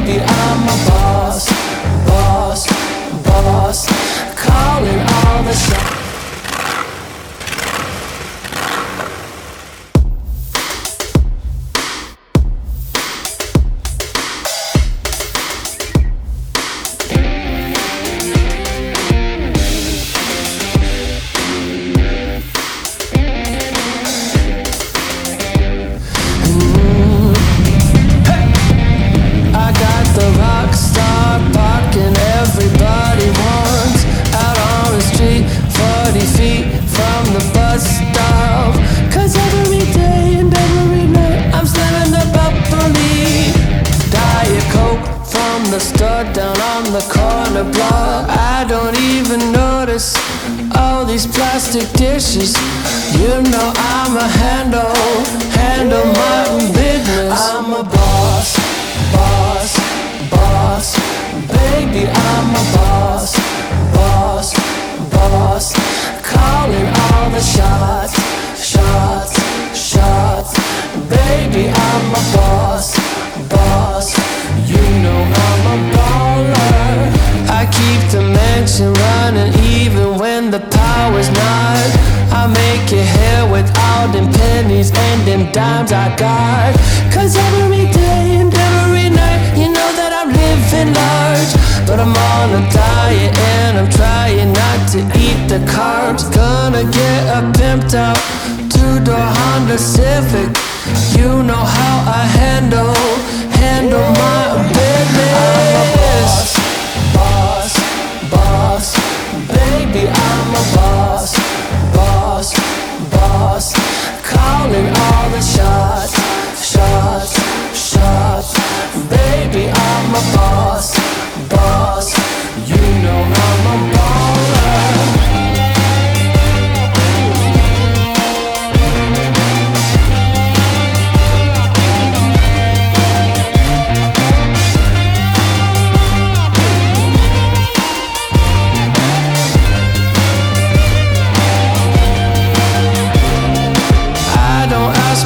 Baby, I'm a boss, boss, boss, calling all the shots. Down on the corner block, I don't even notice all these plastic dishes. You know I'm a handle my own business. I'm a boss, boss, boss. Baby, I'm a boss, boss, boss. Calling all the shots, shots, shots. Baby, I'm a boss, boss. You know I'm a baller. I keep the mansion running even when the power's not. I make it hair with all them pennies and them dimes I got. Cause every day and every night, you know that I'm living large. But I'm on a diet and I'm trying not to eat the carbs. Gonna get a pimped out two-door Honda Civic. You know how I handle my business. I'm a boss, boss, boss. Baby, I'm a boss, boss, boss. Calling all the shots, shots, shots. Baby, I'm a boss, boss. You know I'm a baller.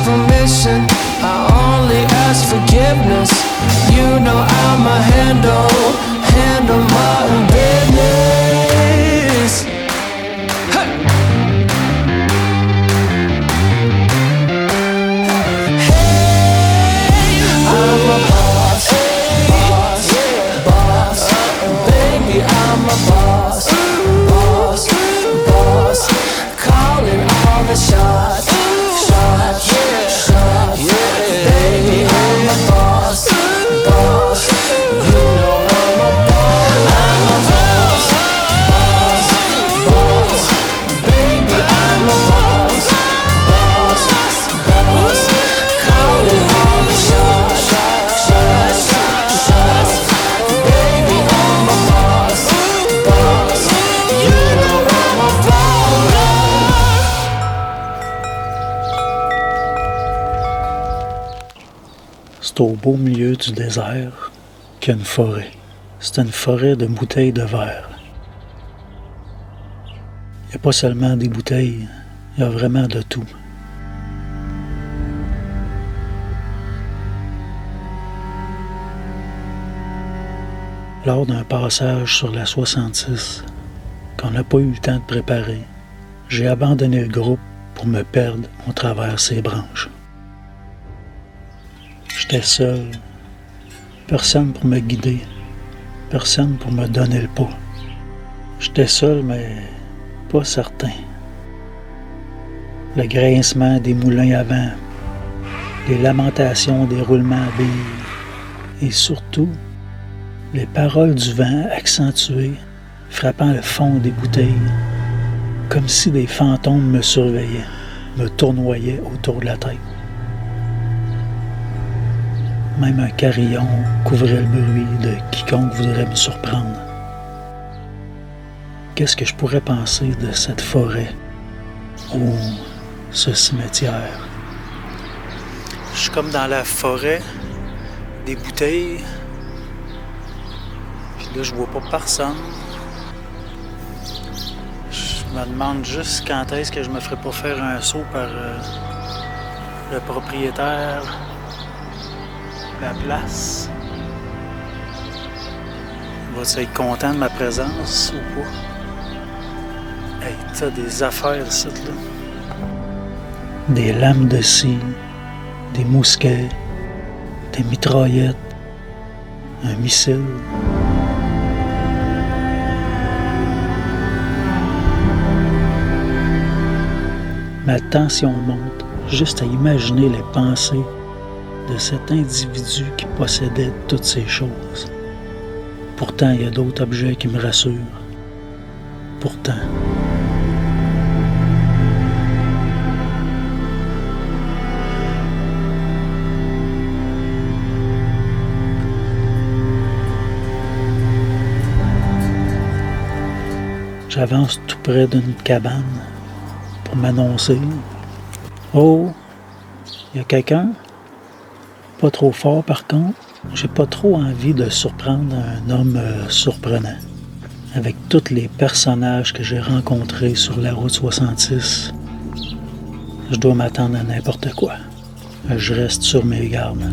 Permission, I only ask forgiveness. You know I'm a handle my own business. Hey. Hey, I'm a boss, boss, boss. Baby, I'm a boss, boss, boss. Calling all the shots. Baby, I'm a boss, boss. You know I'm a boss. I'm a boss, boss, boss. Baby, I'm a boss, boss, boss. Calling all the shots, shots, shots. Baby, I'm a boss, boss. You know I'm a baller. C'est au beau milieu du désert qu'il y a une forêt. C'est une forêt de bouteilles de verre. Il n'y a pas seulement des bouteilles, il y a vraiment de tout. Lors d'un passage sur la 66, qu'on n'a pas eu le temps de préparer, j'ai abandonné le groupe pour me perdre au travers ses branches. J'étais seul, personne pour me guider, personne pour me donner le pas. J'étais seul, mais pas certain. Le grincement des moulins à vent, les lamentations des roulements à billes, et surtout, les paroles du vent accentuées, frappant le fond des bouteilles, comme si des fantômes me surveillaient, me tournoyaient autour de la tête. Même un carillon couvrait le bruit de quiconque voudrait me surprendre. Qu'est-ce que je pourrais penser de cette forêt ou ce cimetière? Je suis comme dans la forêt des bouteilles, puis là je vois pas personne. Je me demande juste quand est-ce que je me ferais pas faire un saut par le propriétaire, la place. vas-tu être content de ma présence ou pas? Hey, t'as des affaires ici, là. Des lames de scie, des mousquets, des mitraillettes, un missile. Ma tension monte juste à imaginer les pensées de cet individu qui possédait toutes ces choses. Pourtant, il y a d'autres objets qui me rassurent. Pourtant. J'avance tout près d'une cabane pour m'annoncer. Oh, il y a quelqu'un? Pas trop fort par contre. J'ai pas trop envie de surprendre un homme surprenant. Avec tous les personnages que j'ai rencontrés sur la route 66, je dois m'attendre à n'importe quoi. Je reste sur mes gardes.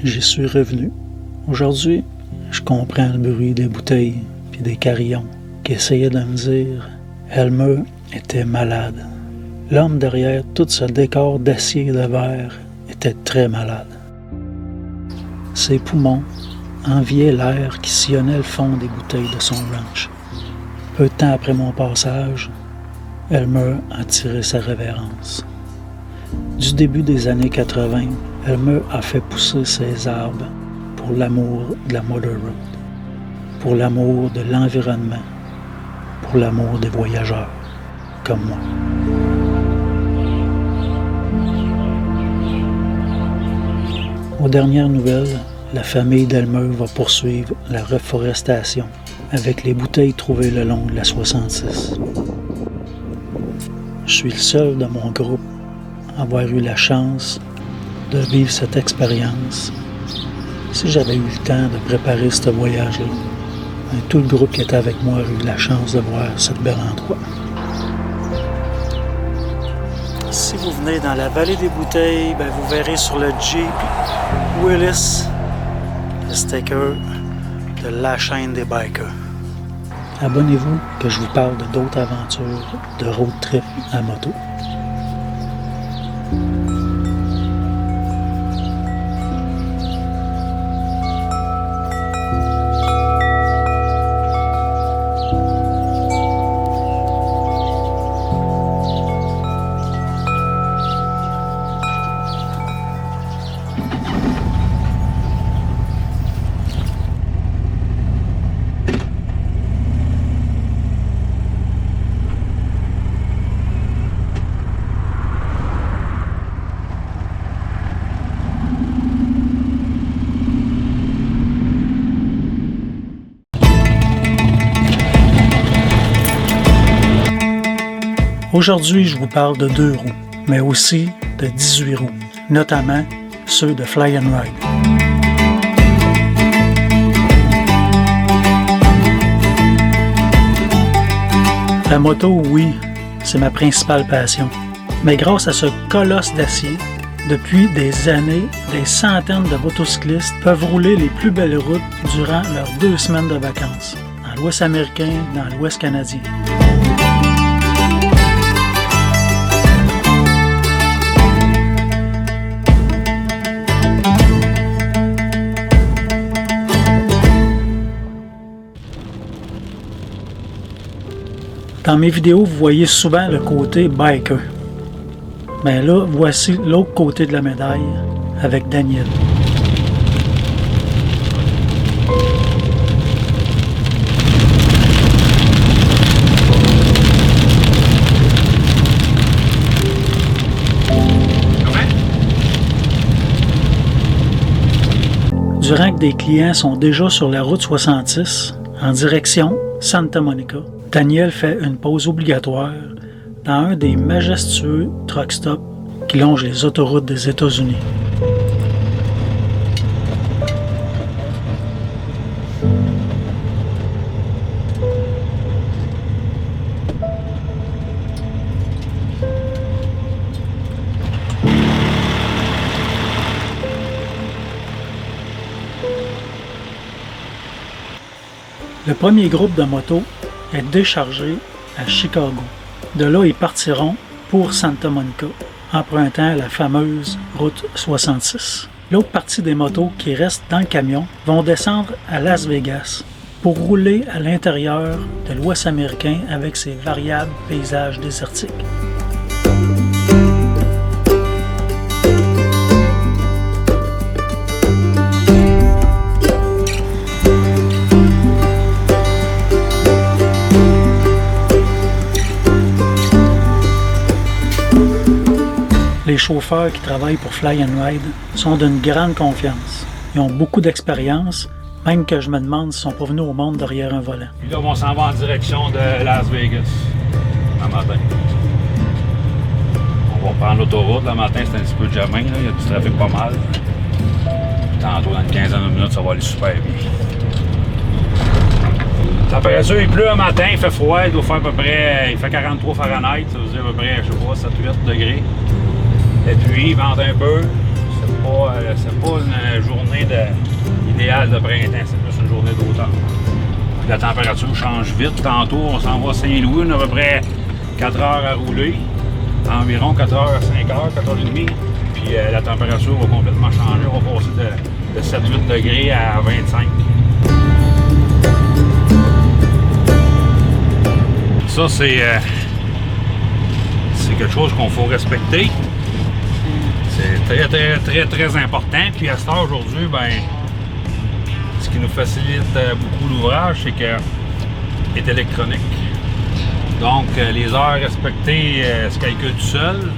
J'y suis revenu. Aujourd'hui, je comprends le bruit des bouteilles puis des carillons qui essayaient de me dire Elmer était malade. L'homme derrière tout ce décor d'acier et de verre était très malade. Ses poumons enviaient l'air qui sillonnait le fond des bouteilles de son ranch. Peu de temps après mon passage, Elmer a tiré sa révérence. Du début des années 80, Elmer a fait pousser ses arbres pour l'amour de la Mother Road, pour l'amour de l'environnement, pour l'amour des voyageurs, comme moi. Aux dernières nouvelles, la famille d'Elmer va poursuivre la reforestation avec les bouteilles trouvées le long de la 66. Je suis le seul de mon groupe à avoir eu la chance de vivre cette expérience. Si j'avais eu le temps de préparer ce voyage-là, tout le groupe qui était avec moi a eu la chance de voir ce bel endroit. Si vous venez dans la vallée des bouteilles, vous verrez sur le Jeep Willis le sticker de la chaîne des bikers. Abonnez-vous que je vous parle de d'autres aventures de road trip à moto. Aujourd'hui, je vous parle de 2 roues, mais aussi de 18 roues, notamment ceux de Fly and Ride. La moto, oui, c'est ma principale passion. Mais grâce à ce colosse d'acier, depuis des années, des centaines de motocyclistes peuvent rouler les plus belles routes durant leurs 2 semaines de vacances, dans l'Ouest américain, dans l'Ouest canadien. Dans mes vidéos, vous voyez souvent le côté biker. Mais là, voici l'autre côté de la médaille avec Daniel. Durant que des clients sont déjà sur la route 66 en direction Santa Monica, Daniel fait une pause obligatoire dans un des majestueux truck stops qui longent les autoroutes des États-Unis. Le premier groupe de motos est déchargé à Chicago. De là, ils partiront pour Santa Monica, empruntant la fameuse route 66. L'autre partie des motos qui restent dans le camion vont descendre à Las Vegas pour rouler à l'intérieur de l'Ouest américain avec ses variables paysages désertiques. Les chauffeurs qui travaillent pour Fly and Ride sont d'une grande confiance. Ils ont beaucoup d'expérience, même que je me demande s'ils sont pas venus au monde derrière un volant. Puis là, on s'en va en direction de Las Vegas, le matin. On va prendre l'autoroute, le matin c'est un petit peu de jamin, il y a du trafic pas mal. Puis tantôt, dans une quinzaine de minutes, ça va aller super bien. La température, il pleut un matin, il fait froid, il doit faire à peu près, il fait 43 Fahrenheit, ça veut dire à peu près, je sais pas, 7-8 degrés. Et puis, il vente un peu. C'est pas une journée idéale de printemps, c'est plus une journée d'automne. La température change vite. Tantôt, on s'en va à Saint-Louis, on a à peu près 4 heures à rouler. Environ 4 heures à 5 heures, 4 heures et demie. Puis la température va complètement changer. On va passer de 7-8 degrés à 25. Ça, c'est quelque chose qu'on faut respecter. C'est très important. Puis à cette heure aujourd'hui, ben, ce qui nous facilite beaucoup l'ouvrage, c'est qu'il est électronique. Donc les heures respectées se calculent tout seul.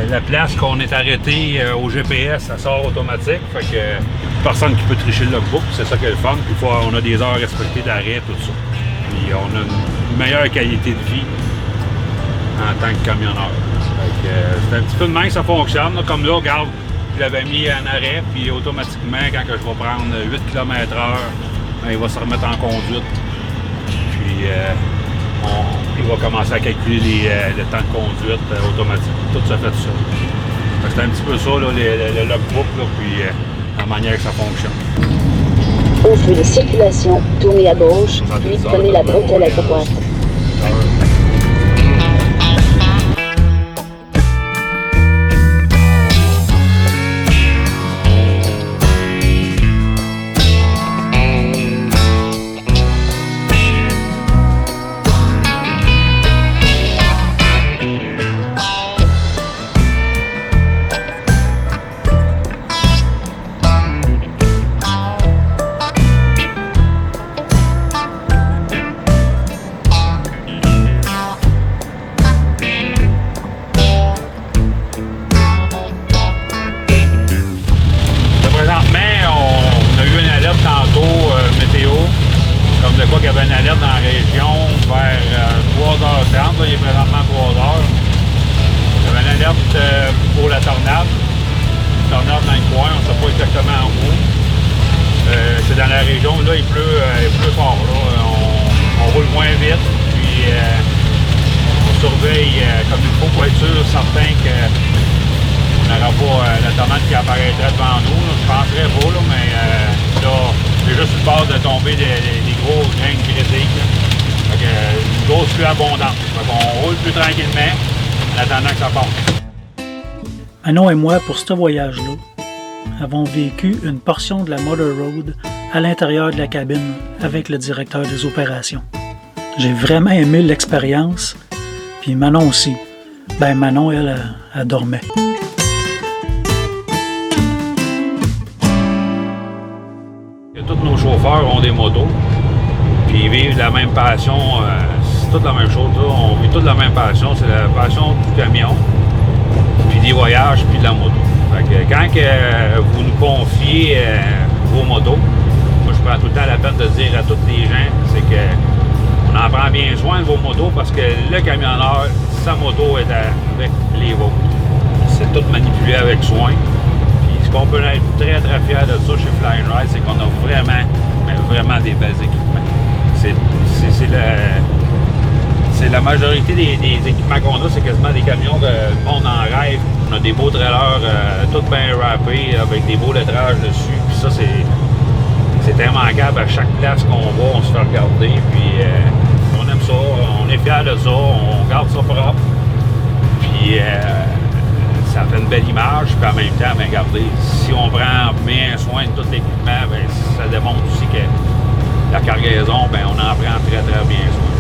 La place qu'on est arrêté au GPS, ça sort automatique. Fait que personne qui peut tricher le logbook, c'est ça qui est le fun. Puis on a des heures respectées d'arrêt, tout ça. Puis on a une meilleure qualité de vie en tant que camionneur. C'est un petit peu de main que ça fonctionne. Là. Comme là, regarde, je l'avais mis en arrêt, puis automatiquement, quand je vais prendre 8 km/h, ben, il va se remettre en conduite. Puis il va commencer à calculer le temps de conduite automatique. Tout ça fait tout ça. C'est un petit peu ça, là, le logbook, là, puis la manière que ça fonctionne. Au feu de circulation, tournez à gauche, puis prenez la bretelle à droite. Pour la tornade dans le coin, on ne sait pas exactement où. C'est dans la région, là il pleut fort. Là. On roule moins vite, puis on surveille comme il faut pour être sûr, certain qu'on n'aura pas la tornade qui apparaîtrait devant nous. Là. Je penserais pas, là, mais là, j'ai juste le bord de tomber des gros grains de critiques. Une grosse pluie abondante. On roule plus tranquillement en attendant que ça passe. Manon et moi, pour ce voyage-là, avons vécu une portion de la Motor Road à l'intérieur de la cabine avec le directeur des opérations. J'ai vraiment aimé l'expérience, puis Manon aussi. Ben Manon, elle dormait. Tous nos chauffeurs ont des motos, puis ils vivent la même passion. C'est toute la même chose, là. On vit toute la même passion, c'est la passion du camion, puis des voyages, puis de la moto. Fait que quand vous nous confiez vos motos, moi je prends tout le temps la peine de dire à tous les gens, c'est que on en prend bien soin de vos motos parce que le camionneur, sa moto est avec les vôtres. C'est tout manipulé avec soin. Puis ce qu'on peut être très très fier de ça chez Fly and Ride, c'est qu'on a vraiment des belles équipements. C'est la majorité des équipements qu'on a, c'est quasiment des camions de monde en rêve. On a des beaux trailers tout bien wrappés avec des beaux lettrages dessus. Puis ça, c'est C'est immanquable, à chaque place qu'on va, on se fait regarder, puis on aime ça, on est fiers de ça, on garde ça propre. Puis ça fait une belle image, puis en même temps, ben, regardez, si on prend bien soin de tout l'équipement, ben, ça démontre aussi que la cargaison, ben, on en prend très très bien soin.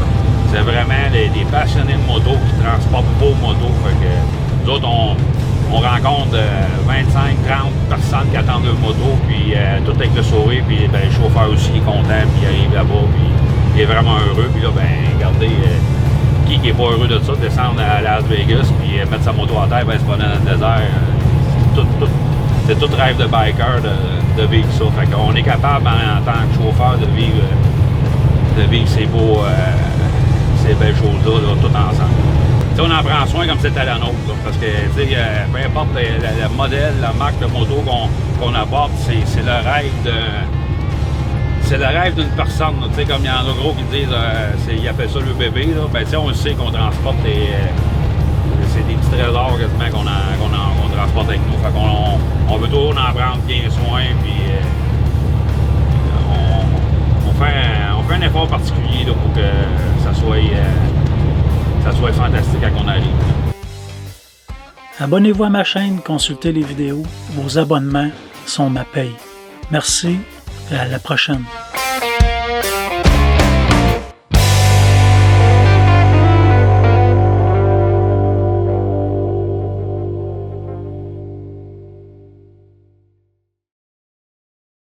C'est vraiment des passionnés de moto qui transportent vos motos. Fait que nous autres, on rencontre 25, 30 personnes qui attendent leur moto, puis tout avec le sourire, puis ben, le chauffeur aussi est content, puis il arrive là-bas, puis il est vraiment heureux. Puis là, ben, regardez, qui n'est pas heureux de ça, descendre à Las Vegas, puis mettre sa moto à terre, ben, c'est pas dans le désert. C'est tout rêve de biker de vivre ça. Fait qu'on est capable, en tant que chauffeur, de vivre ces belles choses-là, là, tout ensemble. T'sais, on en prend soin comme c'était la nôtre, là, parce que peu importe le modèle, la marque de moto qu'on apporte, c'est le rêve d'une personne. Comme il y en a gros qui disent ils appellent ça le bébé. Là, ben, on le sait qu'on transporte c'est des petits trésors quasiment qu'on transporte avec nous. Fait on veut toujours en prendre bien soin, puis on fait un effort particulier là, pour que ça soit fantastique quand on arrive. Abonnez-vous à ma chaîne, consultez les vidéos. Vos abonnements sont ma paye. Merci et à la prochaine.